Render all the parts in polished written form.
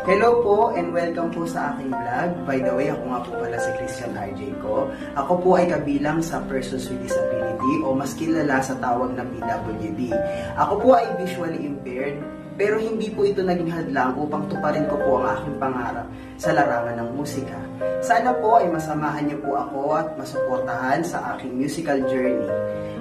Hello po and welcome po sa aking vlog. By the way, ako nga po pala si Christian RJ ko. Ako po ay kabilang sa Persons with Disability o mas kilala sa tawag na PWD. Ako po ay visually impaired pero hindi po ito naging hadlang upang tuparin ko po ang aking pangarap sa larangan ng musika. Sana po ay masamahan niyo po ako at masuportahan sa aking musical journey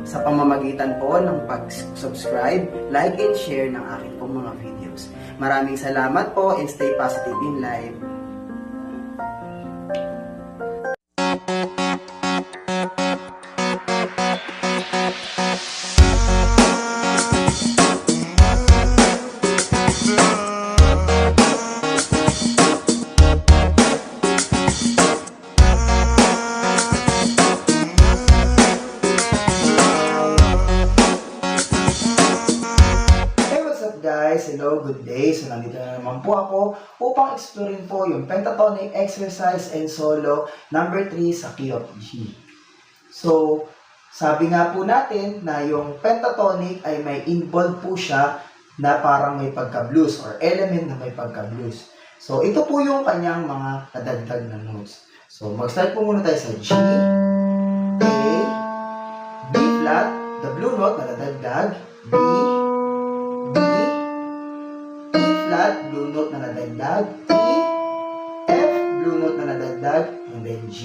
sa pamamagitan po ng pag-subscribe, like, and share ng aking pong mga videos. Maraming salamat po and stay positive in life. Guys, hello, good day. So, nandito na naman po ako upang explorein po yung pentatonic exercise and solo number 3 sa key of G. So, sabi nga po natin na yung pentatonic ay may involved po siya na parang may pagka-blues or element na may pagka-blues. So, ito po yung kanyang mga nadagdag na notes. So, mag-start po muna tayo sa G, A, B flat, the blue note na nadagdag, B, flat, blue note na nadagdag, E, F, blue note na nadagdag, and then G.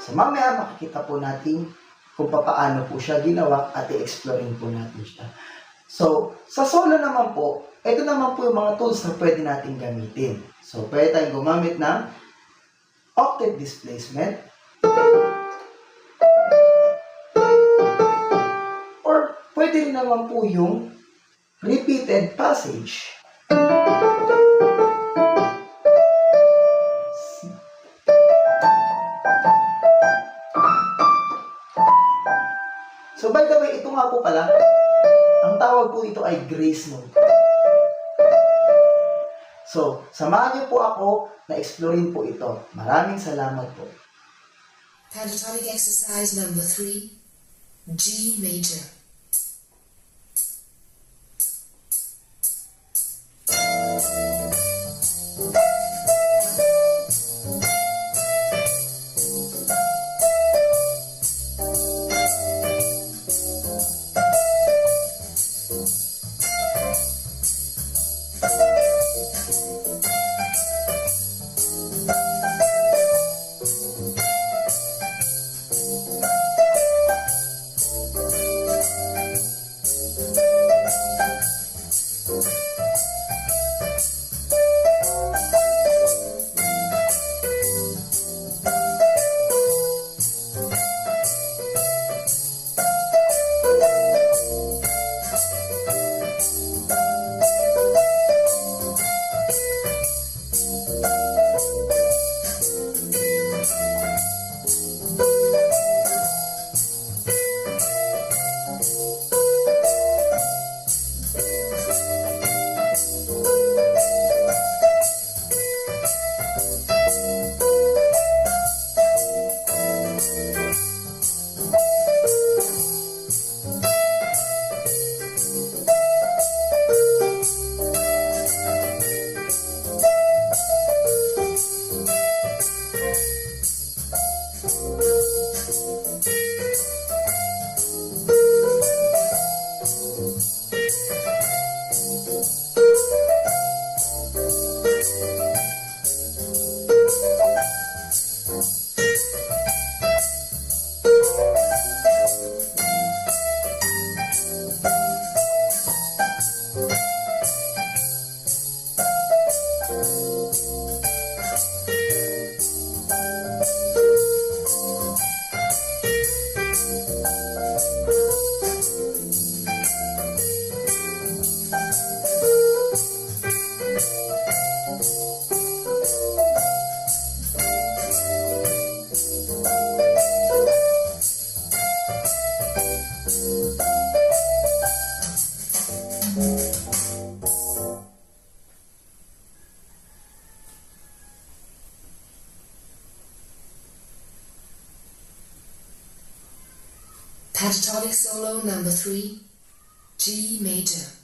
So, mamaya makikita po natin kung paano po siya ginawa at i-exploring po natin siya. So, sa solo naman po, ito naman po yung mga tools na pwede natin gamitin. So, pwede tayong gumamit ng octave displacement, or pwede rin naman po yung repeated passage. So, by the way, ito nga po pala, ang tawag po ito ay grace note. So, samahan niyo po ako na explorein po ito. Maraming salamat po. Pentatonic exercise number 3, G major. Pentatonic solo number 3, G major.